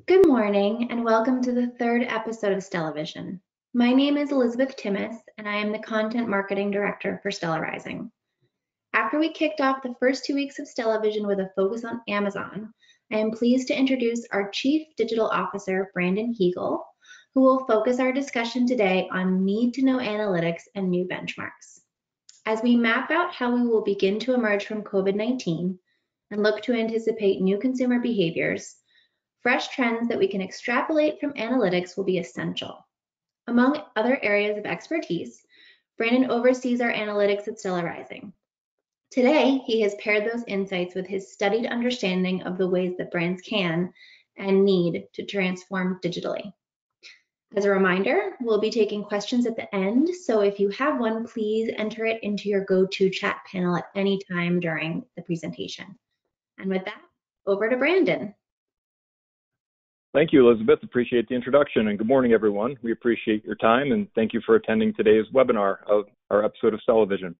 Good morning and welcome to the third episode of Stella Vision. My name is Elizabeth Timmis and I am the Content Marketing Director for Stella Rising. After we kicked off the first 2 weeks of Stella Vision with a focus on Amazon, I am pleased to introduce our Chief Digital Officer, Brandon Heagle, who will focus our discussion today on need-to-know analytics and new benchmarks. As we map out how we will begin to emerge from COVID-19 and look to anticipate new consumer behaviors, fresh trends that we can extrapolate from analytics will be essential. Among other areas of expertise, Brandon oversees our analytics at Stella Rising. Today, he has paired those insights with his studied understanding of the ways that brands can and need to transform digitally. As a reminder, we'll be taking questions at the end, so if you have one, please enter it into your go-to chat panel at any time during the presentation. And with that, over to Brandon. Thank you, Elizabeth. Appreciate the introduction, and good morning, everyone. We appreciate your time, and thank you for attending today's webinar of our episode of Stella Vision.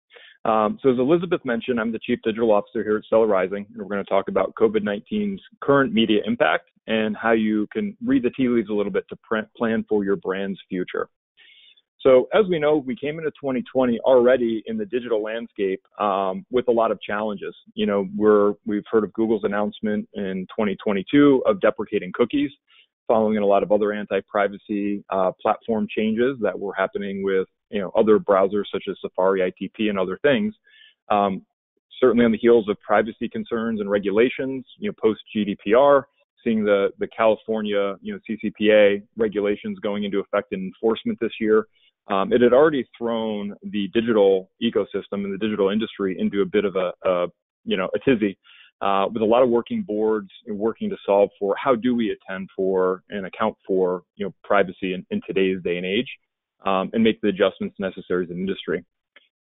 So as Elizabeth mentioned, I'm the Chief Digital Officer here at Stella Rising, and we're going to talk about COVID-19's current media impact and how you can read the tea leaves a little bit to plan for your brand's future. So as we know, we came into 2020 already in the digital landscape with a lot of challenges. You know, we've heard of Google's announcement in 2022 of deprecating cookies, following in a lot of other anti-privacy platform changes that were happening with other browsers such as Safari, ITP, and other things. Certainly on the heels of privacy concerns and regulations, post GDPR, seeing the California CCPA regulations going into effect in enforcement this year. It had already thrown the digital ecosystem and the digital industry into a bit of a tizzy, with a lot of working boards working to solve for how do we attend for and account for privacy in today's day and age, and make the adjustments necessary as an industry.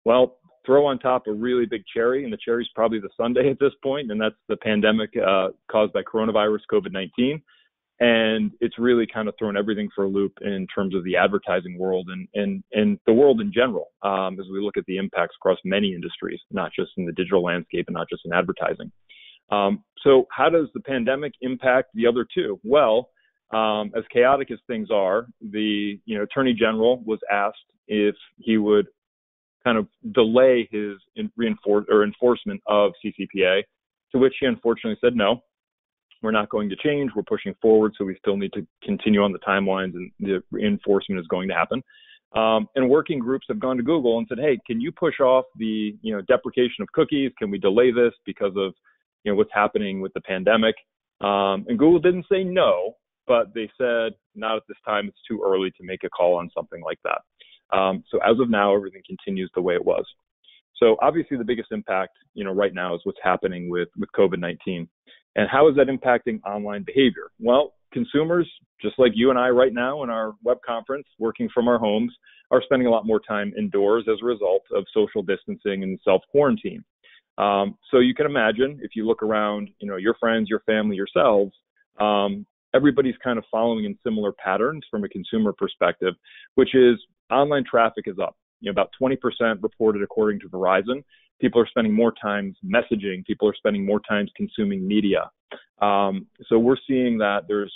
Well, throw on top a really big cherry, and the cherry's probably the sundae at this point, and that's the pandemic caused by coronavirus, COVID-19. And it's really kind of thrown everything for a loop in terms of the advertising world and the world in general, as we look at the impacts across many industries, not just in the digital landscape and not just in advertising. So how does the pandemic impact the other two? Well, as chaotic as things are, the Attorney General was asked if he would kind of delay his enforcement of CCPA, to which he unfortunately said no. We're not going to change. We're pushing forward, so we still need to continue on the timelines, and the enforcement is going to happen. And working groups have gone to Google and said, hey, can you push off the deprecation of cookies? Can we delay this because of what's happening with the pandemic? And Google didn't say no, but they said not at this time. It's too early to make a call on something like that. So as of now, everything continues the way it was. So obviously the biggest impact right now is what's happening with COVID-19. And how is that impacting online behavior? Well, consumers, just like you and I right now in our web conference, working from our homes, are spending a lot more time indoors as a result of social distancing and self-quarantine. So you can imagine, if you look around, your friends, your family, yourselves, everybody's kind of following in similar patterns from a consumer perspective, which is online traffic is up. About 20% reported according to Verizon. People are spending more time messaging. People are spending more time consuming media. So we're seeing that there's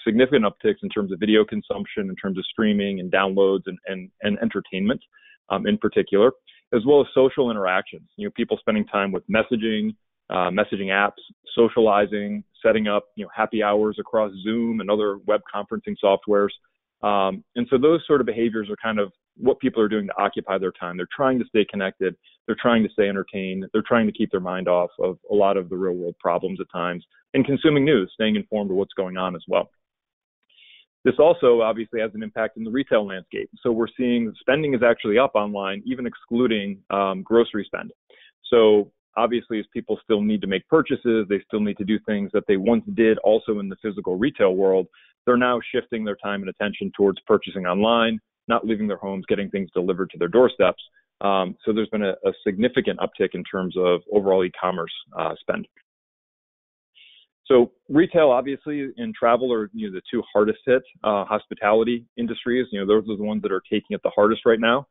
significant upticks in terms of video consumption, in terms of streaming and downloads and entertainment in particular, as well as social interactions. People spending time with messaging apps, socializing, setting up happy hours across Zoom and other web conferencing softwares. And so those sort of behaviors are kind of what people are doing to occupy their time. They're trying to stay connected. They're trying to stay entertained. They're trying to keep their mind off of a lot of the real world problems at times, and consuming news, staying informed of what's going on as well. This also obviously has an impact in the retail landscape. So we're seeing spending is actually up online, even excluding grocery spend. So obviously, as people still need to make purchases, they still need to do things that they once did also in the physical retail world. They're now shifting their time and attention towards purchasing online, not leaving their homes, getting things delivered to their doorsteps. So there's been a significant uptick in terms of overall e-commerce spend. So retail, obviously, and travel are the two hardest hit hospitality industries. Those are the ones that are taking it the hardest right now.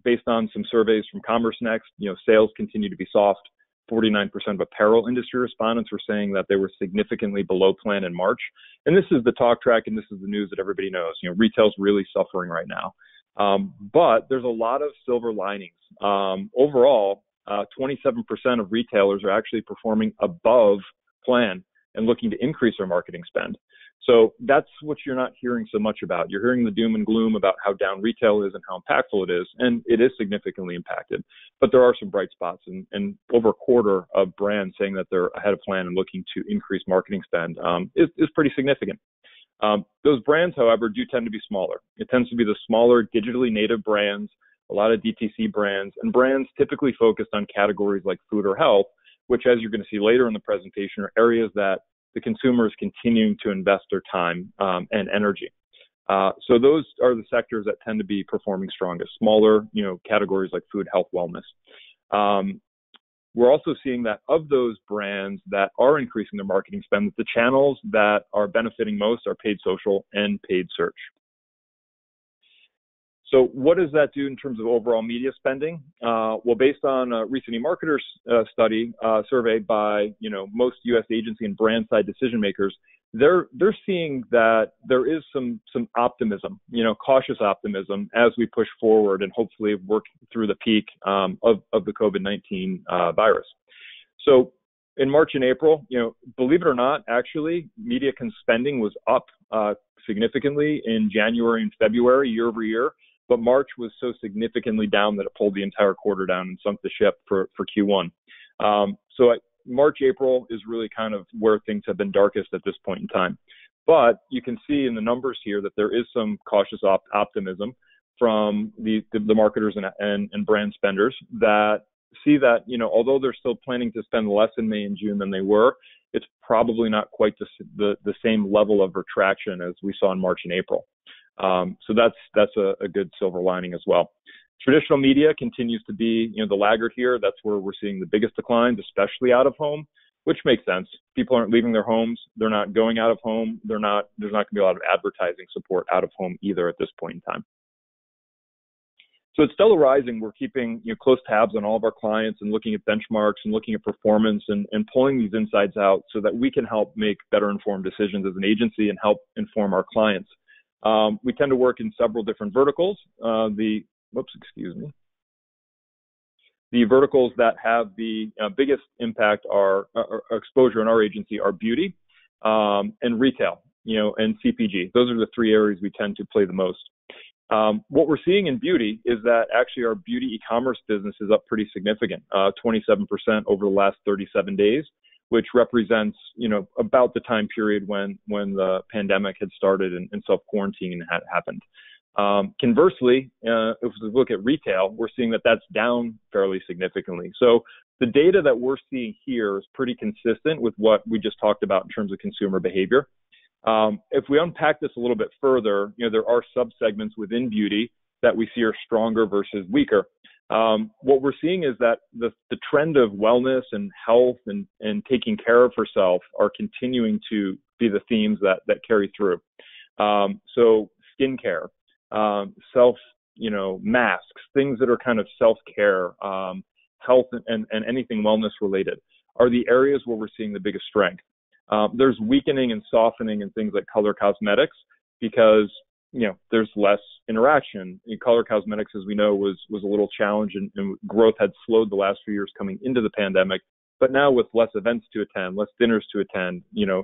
Based on some surveys from Commerce Next, sales continue to be soft. 49% of apparel industry respondents were saying that they were significantly below plan in March. And this is the talk track, and this is the news that everybody knows. Retail's really suffering right now. But there's a lot of silver linings. Overall, 27% of retailers are actually performing above plan and looking to increase their marketing spend. So that's what you're not hearing so much about. You're hearing the doom and gloom about how down retail is and how impactful it is, and it is significantly impacted. But there are some bright spots, and over a quarter of brands saying that they're ahead of plan and looking to increase marketing spend is pretty significant. Those brands, however, do tend to be smaller. It tends to be the smaller digitally native brands, a lot of DTC brands, and brands typically focused on categories like food or health, which, as you're going to see later in the presentation, are areas that the consumer is continuing to invest their time and energy. So those are the sectors that tend to be performing strongest, smaller, categories like food, health, wellness. We're also seeing that of those brands that are increasing their marketing spend, the channels that are benefiting most are paid social and paid search. So what does that do in terms of overall media spending? Well, based on a recent eMarketer study surveyed by most U.S. agency and brand side decision makers, they're seeing that there is some optimism, cautious optimism as we push forward and hopefully work through the peak of the COVID-19 virus. So in March and April, believe it or not, actually, media spending was up significantly in January and February, year over year. But March was so significantly down that it pulled the entire quarter down and sunk the ship for Q1. March, April is really kind of where things have been darkest at this point in time. But you can see in the numbers here that there is some cautious optimism from the marketers and brand spenders that see that, although they're still planning to spend less in May and June than they were, it's probably not quite the same level of retraction as we saw in March and April. So that's a good silver lining as well. Traditional media continues to be, the laggard here. That's where we're seeing the biggest declines, especially out of home, which makes sense. People aren't leaving their homes. They're not going out of home. There's not going to be a lot of advertising support out of home either at this point in time. So at Stella Rising, we're keeping close tabs on all of our clients and looking at benchmarks and looking at performance and pulling these insights out so that we can help make better informed decisions as an agency and help inform our clients. We tend to work in several different verticals. The verticals that have the biggest impact are exposure in our agency are beauty and retail, and CPG. Those are the three areas we tend to play the most. What we're seeing in beauty is that actually our beauty e-commerce business is up pretty significant, 27% over the last 37 days, which represents, about the time period when the pandemic had started and self-quarantine had happened. Conversely, if we look at retail, we're seeing that that's down fairly significantly. So the data that we're seeing here is pretty consistent with what we just talked about in terms of consumer behavior. If we unpack this a little bit further, there are subsegments within beauty that we see are stronger versus weaker. What we're seeing is that the trend of wellness and health and taking care of herself are continuing to be the themes that carry through. So skincare, masks, things that are kind of self-care, health and anything wellness related are the areas where we're seeing the biggest strength. There's weakening and softening in things like color cosmetics because, there's less interaction. Color cosmetics, as we know, was a little challenged and growth had slowed the last few years coming into the pandemic. But now with less events to attend, less dinners to attend,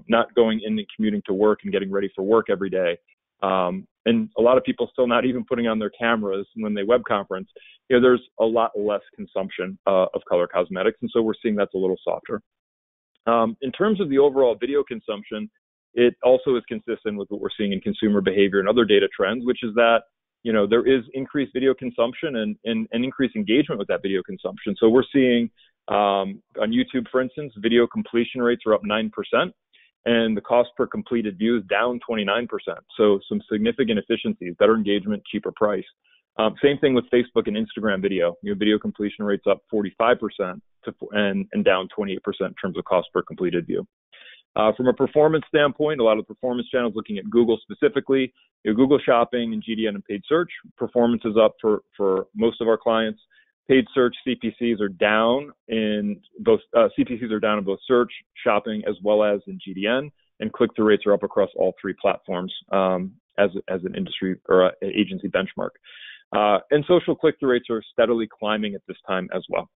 not going in and commuting to work and getting ready for work every day, and a lot of people still not even putting on their cameras when they web conference, there's a lot less consumption of color cosmetics. And so we're seeing that's a little softer. In terms of the overall video consumption, it also is consistent with what we're seeing in consumer behavior and other data trends, which is that, there is increased video consumption and increased engagement with that video consumption. So we're seeing on YouTube, for instance, video completion rates are up 9%. And the cost per completed view is down 29%. So some significant efficiencies, better engagement, cheaper price. Same thing with Facebook and Instagram video. Video completion rates up 45% and down 28% in terms of cost per completed view. From a performance standpoint, a lot of the performance channels looking at Google specifically, Google Shopping and GDN and paid search, performance is up for most of our clients. Paid search CPCs are down in both search, shopping, as well as in GDN, and click-through rates are up across all three platforms as an industry or agency benchmark. And social click-through rates are steadily climbing at this time as well.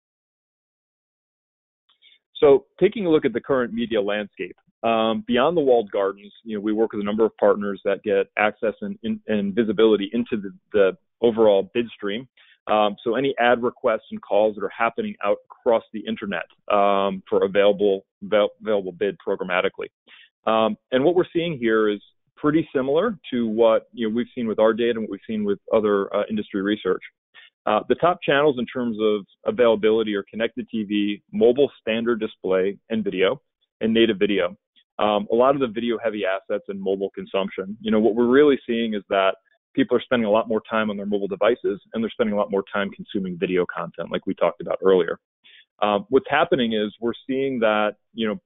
So taking a look at the current media landscape, beyond the walled gardens, we work with a number of partners that get access and visibility into the overall bid stream. So any ad requests and calls that are happening out across the internet for available bid programmatically. And what we're seeing here is pretty similar to what we've seen with our data and what we've seen with other industry research. The top channels in terms of availability are connected TV, mobile standard display and video, and native video. A lot of the video-heavy assets and mobile consumption. What we're really seeing is that people are spending a lot more time on their mobile devices, and they're spending a lot more time consuming video content, like we talked about earlier. What's happening is we're seeing that,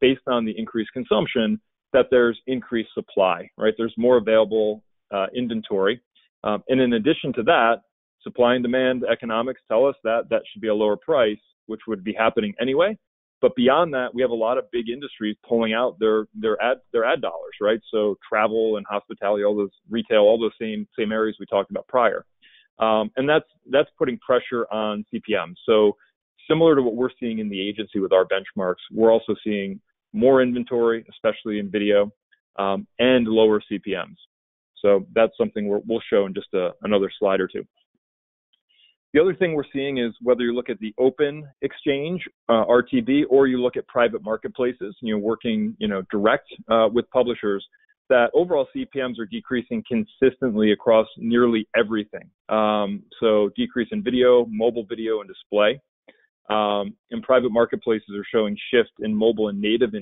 based on the increased consumption, that there's increased supply, right? There's more available inventory. And in addition to that, supply and demand economics tell us that that should be a lower price, which would be happening anyway. But beyond that, we have a lot of big industries pulling out their ad dollars, right? So travel and hospitality, all those retail, all those same areas we talked about prior. And that's putting pressure on CPM. So similar to what we're seeing in the agency with our benchmarks, we're also seeing more inventory, especially in video, and lower CPMs. So that's something we'll show in just another slide or two. The other thing we're seeing is whether you look at the open exchange, RTB, or you look at private marketplaces, working, direct with publishers, that overall CPMs are decreasing consistently across nearly everything. So decrease in video, mobile video, and display. And private marketplaces are showing shift in mobile and native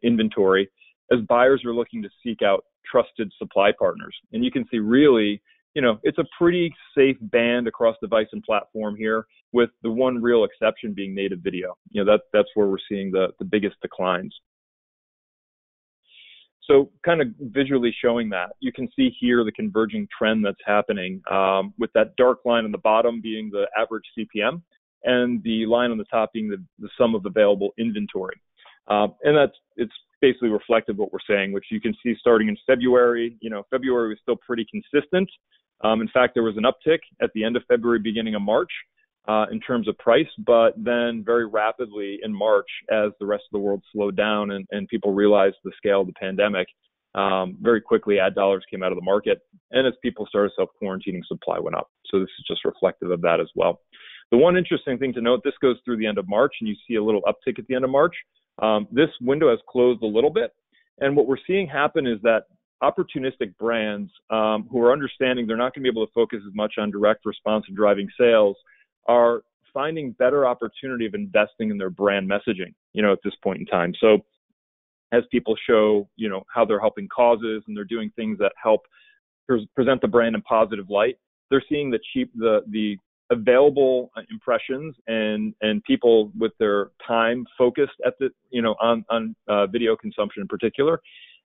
inventory as buyers are looking to seek out trusted supply partners. And you can see really, it's a pretty safe band across device and platform here, with the one real exception being native video. That's where we're seeing the biggest declines. So kind of visually showing that, you can see here the converging trend that's happening, with that dark line on the bottom being the average CPM, and the line on the top being the sum of available inventory. And it's basically reflective of what we're saying, which you can see starting in February. February was still pretty consistent. In fact, there was an uptick at the end of February, beginning of March, in terms of price, but then very rapidly in March, as the rest of the world slowed down and people realized the scale of the pandemic, very quickly ad dollars came out of the market. And as people started self-quarantining, supply went up. So this is just reflective of that as well. The one interesting thing to note, this goes through the end of March, and you see a little uptick at the end of March. This window has closed a little bit. And what we're seeing happen is that opportunistic brands who are understanding they're not going to be able to focus as much on direct response and driving sales are finding better opportunity of investing in their brand messaging, at this point in time. So as people show, how they're helping causes and they're doing things that help present the brand in positive light, they're seeing the available impressions and people with their time focused at on video consumption in particular,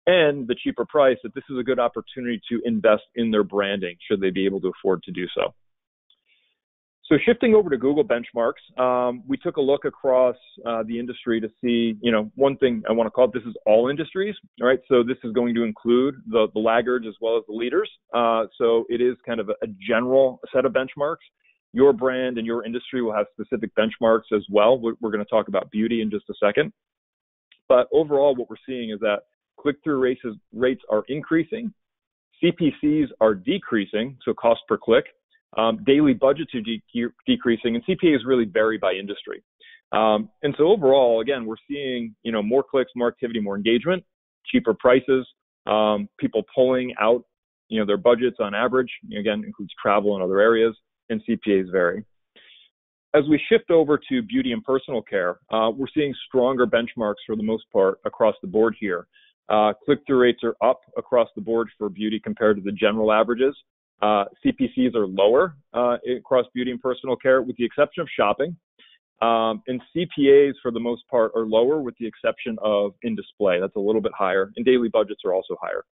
and the cheaper price, that this is a good opportunity to invest in their branding should they be able to afford to do so. So shifting over to Google benchmarks, we took a look across the industry to see, one thing I want to call it, this is all industries, all right? So this is going to include the laggards as well as the leaders. So it is kind of a general set of benchmarks. Your brand and your industry will have specific benchmarks as well. We're going to talk about beauty in just a second. But overall, what we're seeing is that click-through rates are increasing, CPCs are decreasing, so cost per click, daily budgets are decreasing, and CPAs really vary by industry. And so overall, again, we're seeing, more clicks, more activity, more engagement, cheaper prices, people pulling out, their budgets on average, again, includes travel and other areas, and CPAs vary. As we shift over to beauty and personal care, we're seeing stronger benchmarks for the most part across the board here. Click-through rates are up across the board for beauty compared to the general averages. CPCs are lower across beauty and personal care, with the exception of shopping. And CPAs, for the most part, are lower, with the exception of in display. That's a little bit higher, and daily budgets are also higher.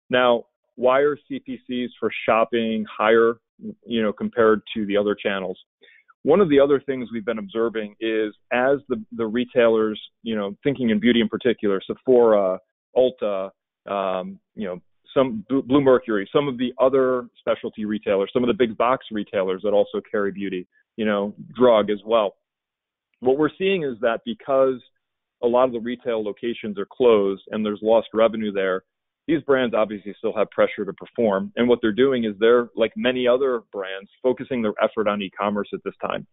Now, why are CPCs for shopping higher, compared to the other channels? One of the other things we've been observing is as the retailers, thinking in beauty in particular, Sephora, Ulta, some Blue Mercury, some of the other specialty retailers, some of the big box retailers that also carry beauty, drug as well. What we're seeing is that because a lot of the retail locations are closed and there's lost revenue there, these brands obviously still have pressure to perform. And what they're doing is they're, like many other brands, focusing their effort on e-commerce at this time.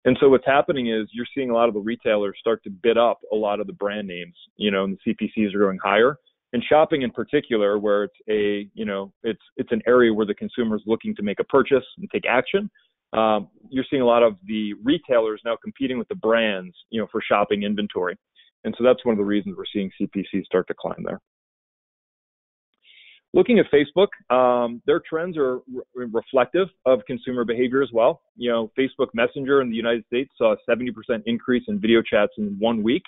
And so what's happening is you're seeing a lot of the retailers start to bid up a lot of the brand names, and the CPCs are going higher. And shopping in particular, where it's it's an area where the consumer is looking to make a purchase and take action. You're seeing a lot of the retailers now competing with the brands, for shopping inventory. And so that's one of the reasons we're seeing CPC start to climb there. Looking at Facebook, their trends are reflective of consumer behavior as well. Facebook Messenger in the United States saw a 70% increase in video chats in 1 week.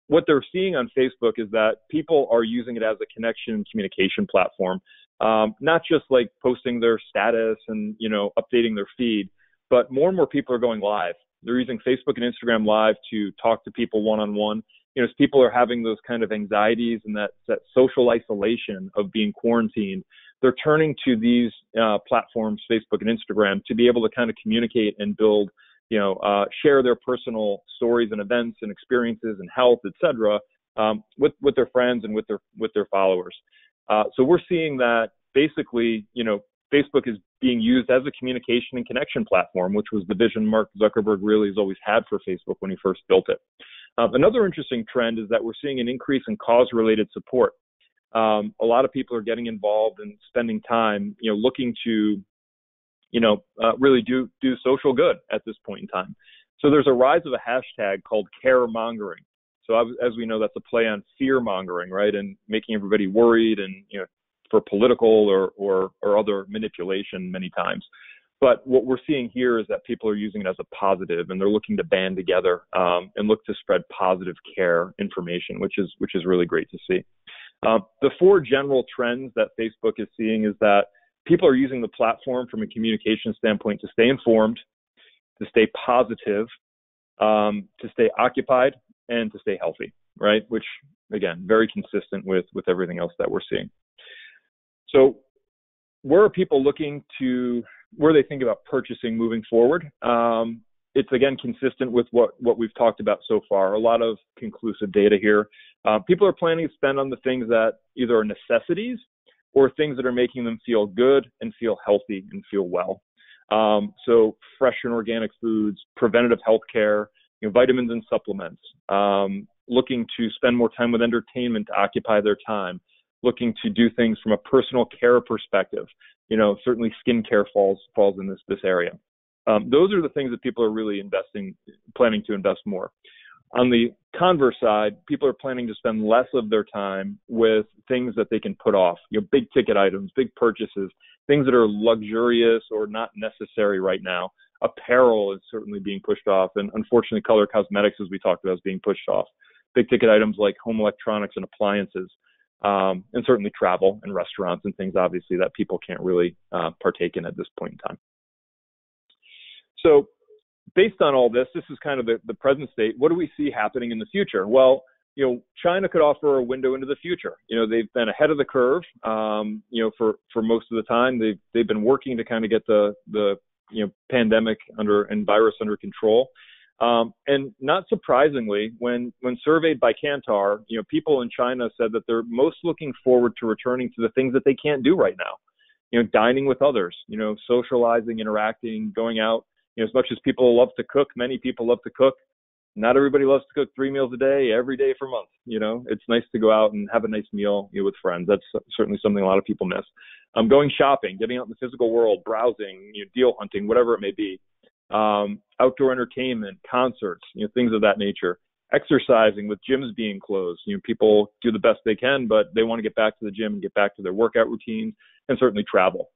What they're seeing on Facebook is that people are using it as a connection and communication platform, not just like posting their status and, updating their feed, but more and more people are going live. They're using Facebook and Instagram Live to talk to people one-on-one. As people are having those kind of anxieties and that social isolation of being quarantined, they're turning to these platforms, Facebook and Instagram, to be able to kind of communicate and build, share their personal stories and events and experiences and health, et cetera, with their friends and with their followers. So we're seeing that basically, Facebook is being used as a communication and connection platform, which was the vision Mark Zuckerberg really has always had for Facebook when he first built it. Another interesting trend is that we're seeing an increase in cause-related support. A lot of people are getting involved and spending time, looking to, really do social good at this point in time. So there's a rise of a hashtag called care-mongering. So as we know, that's a play on fear-mongering, right, and making everybody worried and, for political or other manipulation many times. But what we're seeing here is that people are using it as a positive, and they're looking to band together and look to spread positive care information, which is really great to see. The four general trends that Facebook is seeing is that people are using the platform from a communication standpoint to stay informed, to stay positive, to stay occupied, and to stay healthy, right? Which, again, very consistent with everything else that we're seeing. So where are people looking to, where they think about purchasing moving forward? It's, again, consistent with what we've talked about so far. A lot of conclusive data here. People are planning to spend on the things that either are necessities or things that are making them feel good and feel healthy and feel well. So fresh and organic foods, preventative health care, vitamins and supplements, looking to spend more time with entertainment to occupy their time, looking to do things from a personal care perspective. Certainly skincare falls in this area. Those are the things that people are really planning to invest more. On the converse side, people are planning to spend less of their time with things that they can put off, big ticket items, big purchases, things that are luxurious or not necessary right now. Apparel is certainly being pushed off, and unfortunately color cosmetics, as we talked about, is being pushed off. Big ticket items like home electronics and appliances, and certainly travel and restaurants and things, obviously, that people can't really partake in at this point in time. So based on all this, this is kind of the present state. What do we see happening in the future? Well, China could offer a window into the future. They've been ahead of the curve, for most of the time. They've been working to kind of get the pandemic and virus under control. And not surprisingly, when surveyed by Kantar, people in China said that they're most looking forward to returning to the things that they can't do right now. Dining with others, socializing, interacting, going out. As much as people love to cook, many people love to cook. Not everybody loves to cook 3 meals a day, every day for months. It's nice to go out and have a nice meal with friends. That's certainly something a lot of people miss. Going shopping, getting out in the physical world, browsing, deal hunting, whatever it may be. Outdoor entertainment, concerts, things of that nature. Exercising with gyms being closed. People do the best they can, but they want to get back to the gym and get back to their workout routines, and certainly travel.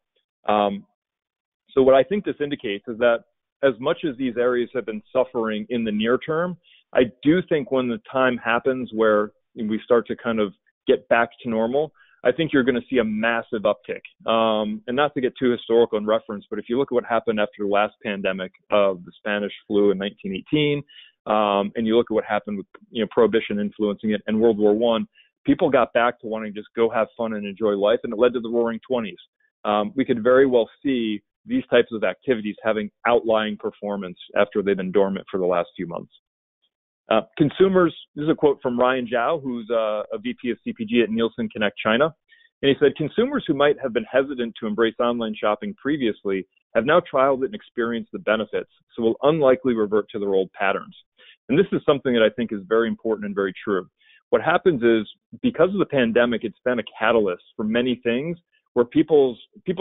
So what I think this indicates is that as much as these areas have been suffering in the near term, I do think when the time happens where we start to kind of get back to normal, I think you're going to see a massive uptick. And not to get too historical in reference, but if you look at what happened after the last pandemic of the Spanish flu in 1918, and you look at what happened with Prohibition influencing it and World War I, people got back to wanting to just go have fun and enjoy life, and it led to the Roaring '20s. We could very well see these types of activities having outlying performance after they've been dormant for the last few months. Consumers, this is a quote from Ryan Zhao, who's a VP of CPG at Nielsen Connect China. And he said, consumers who might have been hesitant to embrace online shopping previously have now trialed it and experienced the benefits, so will unlikely revert to their old patterns. And this is something that I think is very important and very true. What happens is, because of the pandemic, it's been a catalyst for many things where people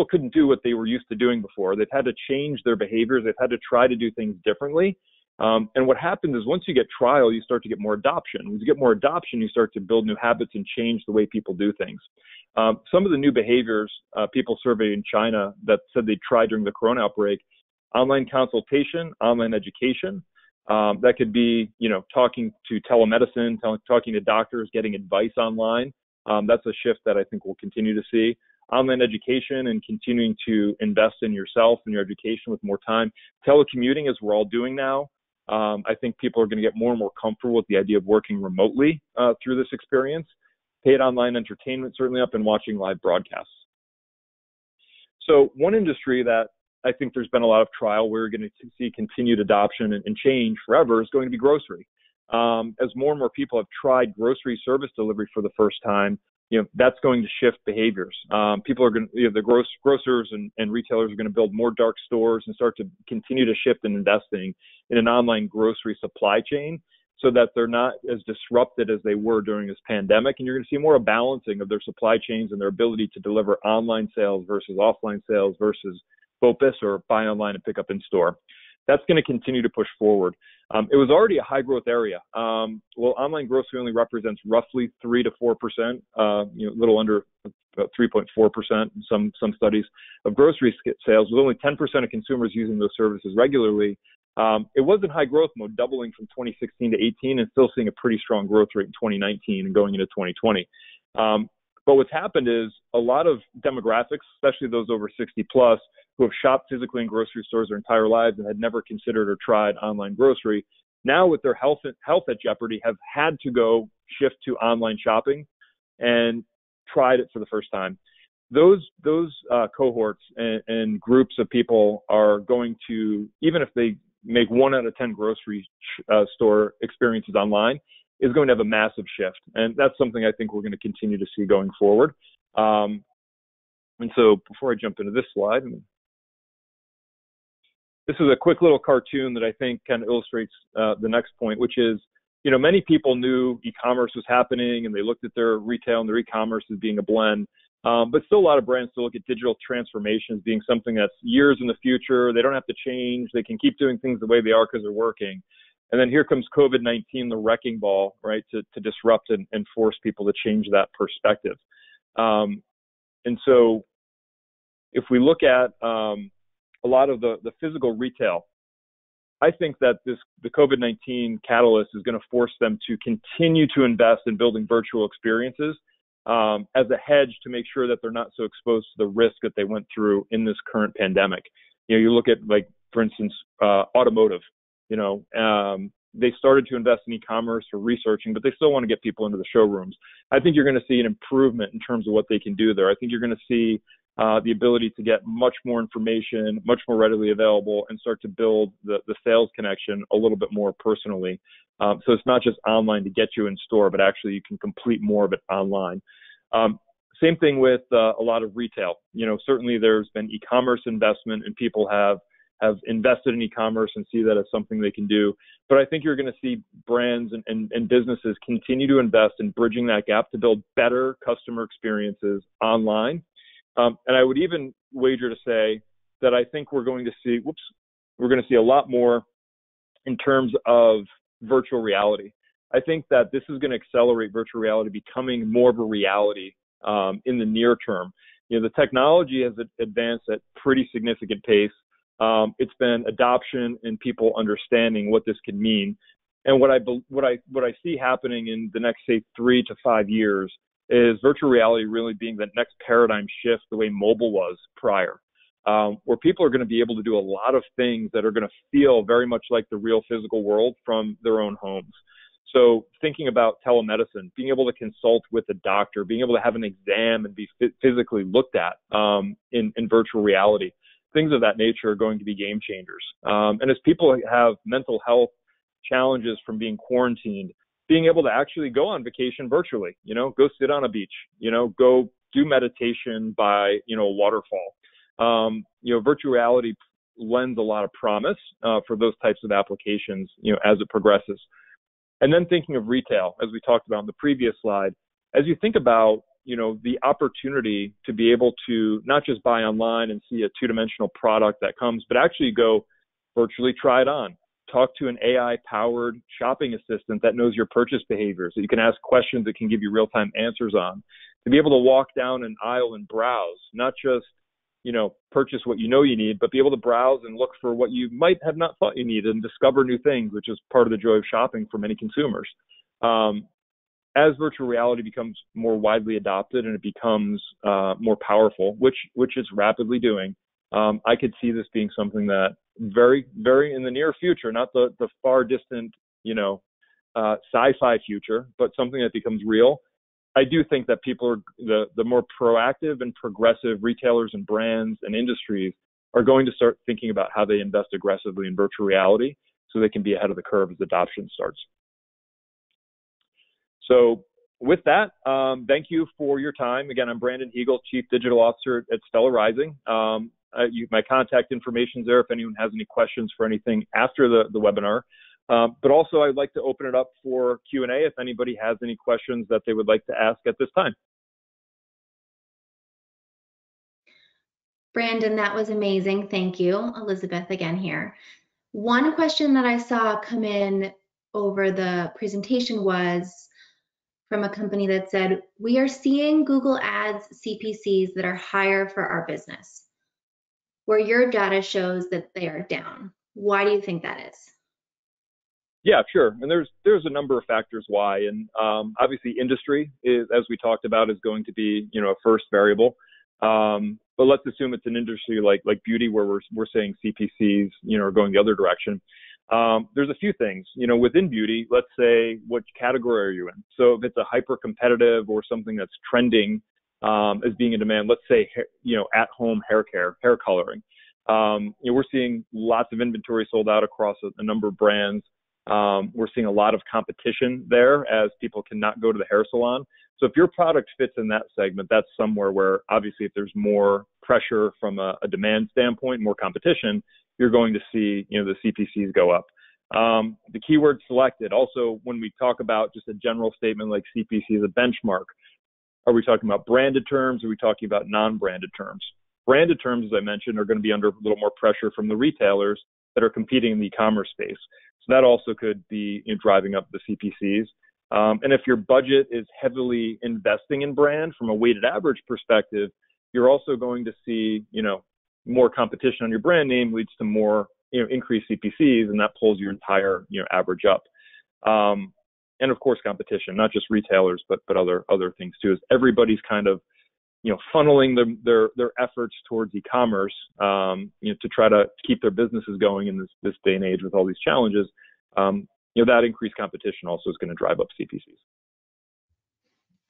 couldn't do what they were used to doing before. They've had to change their behaviors. They've had to try to do things differently. And what happens is, once you get trial, you start to get more adoption. When you get more adoption, you start to build new habits and change the way people do things. Some of the new behaviors people surveyed in China that said they tried during the corona outbreak: online consultation, online education. That could be, talking to telemedicine, talking to doctors, getting advice online. That's a shift that I think we'll continue to see. Online education and continuing to invest in yourself and your education with more time. Telecommuting, as we're all doing now. I think people are going to get more and more comfortable with the idea of working remotely through this experience. Paid online entertainment certainly up, and watching live broadcasts. So one industry that I think there's been a lot of trial, we're going to see continued adoption and change forever, is going to be grocery. As more and more people have tried grocery service delivery for the first time, that's going to shift behaviors. People are going to, the grocers and retailers are going to build more dark stores and start to continue to shift in investing in an online grocery supply chain, so that they're not as disrupted as they were during this pandemic. And you're going to see more a balancing of their supply chains and their ability to deliver online sales versus offline sales versus BOPIS, or buy online and pick up in store. That's going to continue to push forward. It was already a high growth area. Online grocery only represents roughly 3 to 4%, a little under 3.4% in some studies of grocery sales, with only 10% of consumers using those services regularly. It was in high growth mode, doubling from 2016 to 18, and still seeing a pretty strong growth rate in 2019 and going into 2020. But what's happened is, a lot of demographics, especially those over 60 plus, who have shopped physically in grocery stores their entire lives and had never considered or tried online grocery, now with their health at jeopardy, have had to go shift to online shopping and tried it for the first time. Those cohorts and groups of people are going to, even if they make 1 out of 10 grocery store experiences online, is going to have a massive shift. And that's something I think we're going to continue to see going forward. And so before I jump into this slide, this is a quick little cartoon that I think kind of illustrates the next point, which is, many people knew e-commerce was happening, and they looked at their retail and their e-commerce as being a blend. But still, a lot of brands still look at digital transformation as being something that's years in the future. They don't have to change. They can keep doing things the way they are because they're working. And then here comes COVID-19, the wrecking ball, right, to disrupt and force people to change that perspective. And so if we look at a lot of the physical retail, I think that the COVID-19 catalyst is going to force them to continue to invest in building virtual experiences as a hedge to make sure that they're not so exposed to the risk that they went through in this current pandemic. You look at, like, for instance, automotive. They started to invest in e-commerce for researching, but they still want to get people into the showrooms. I think you're going to see an improvement in terms of what they can do there. I think you're going to see the ability to get much more information, much more readily available, and start to build the sales connection a little bit more personally. So it's not just online to get you in store, but actually you can complete more of it online. Same thing with a lot of retail. Certainly there's been e-commerce investment, and people have invested in e-commerce and see that as something they can do. But I think you're going to see brands and businesses continue to invest in bridging that gap to build better customer experiences online. And I would even wager to say that I think we're going to see a lot more in terms of virtual reality. I think that this is going to accelerate virtual reality becoming more of a reality in the near term. The technology has advanced at pretty significant pace. It's been adoption and people understanding what this can mean. And what I see happening in the next, say, 3 to 5 years is virtual reality really being the next paradigm shift the way mobile was prior, where people are going to be able to do a lot of things that are going to feel very much like the real physical world from their own homes. So thinking about telemedicine, being able to consult with a doctor, being able to have an exam and be physically looked at in virtual reality, things of that nature are going to be game changers. And as people have mental health challenges from being quarantined, being able to actually go on vacation virtually, go sit on a beach, go do meditation by, a waterfall. Virtual reality lends a lot of promise for those types of applications, as it progresses. And then thinking of retail, as we talked about in the previous slide, as you think about, the opportunity to be able to not just buy online and see a two-dimensional product that comes, but actually go virtually try it on. Talk to an AI-powered shopping assistant that knows your purchase behaviors, that you can ask questions that can give you real-time answers on. To be able to walk down an aisle and browse, not just, purchase what you know you need, but be able to browse and look for what you might have not thought you needed and discover new things, which is part of the joy of shopping for many consumers. As virtual reality becomes more widely adopted and it becomes more powerful, which it's rapidly doing, I could see this being something that very, very in the near future, not the far distant, sci-fi future, but something that becomes real. I do think that people are the more proactive and progressive retailers and brands and industries are going to start thinking about how they invest aggressively in virtual reality so they can be ahead of the curve as adoption starts. So with that, thank you for your time. Again, I'm Brandon Heagle, Chief Digital Officer at Stella Rising. My contact information is there if anyone has any questions for anything after the webinar. But also, I'd like to open it up for Q&A if anybody has any questions that they would like to ask at this time. Brandon, that was amazing. Thank you. Elizabeth again here. One question that I saw come in over the presentation was from a company that said, we are seeing Google Ads CPCs that are higher for our business, where your data shows that they are down. Why do you think that is? Yeah, sure. And there's a number of factors why. And obviously industry is, as we talked about, is going to be, a first variable. But let's assume it's an industry like beauty where we're saying CPCs, are going the other direction. There's a few things, within beauty. Let's say, what category are you in? So if it's a hyper competitive or something that's trending as being in demand, let's say, at home hair care, hair coloring. We're seeing lots of inventory sold out across a number of brands. We're seeing a lot of competition there as people cannot go to the hair salon. So if your product fits in that segment, that's somewhere where obviously if there's more pressure from a demand standpoint, more competition, you're going to see, the CPCs go up. The keyword selected. Also, when we talk about just a general statement like CPC as a benchmark, are we talking about branded terms? Or are we talking about non-branded terms? Branded terms, as I mentioned, are going to be under a little more pressure from the retailers that are competing in the e-commerce space. So that also could be driving up the CPCs. And if your budget is heavily investing in brand from a weighted average perspective, you're also going to see, more competition on your brand name leads to more, increased CPCs, and that pulls your entire, average up. And of course, competition, not just retailers, but other things too, is everybody's kind of, funneling their efforts towards e-commerce, to try to keep their businesses going in this day and age with all these challenges. That increased competition also is going to drive up CPCs.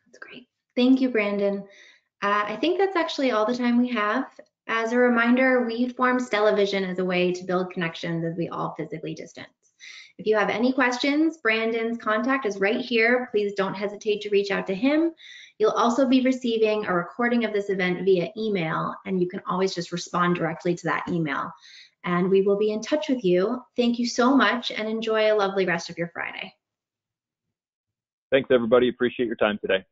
That's great. Thank you, Brandon. I think that's actually all the time we have. As a reminder, we formed Stella Vision as a way to build connections as we all physically distance. If you have any questions, Brandon's contact is right here. Please don't hesitate to reach out to him. You'll also be receiving a recording of this event via email, and you can always just respond directly to that email. And we will be in touch with you. Thank you so much, and enjoy a lovely rest of your Friday. Thanks, everybody. Appreciate your time today.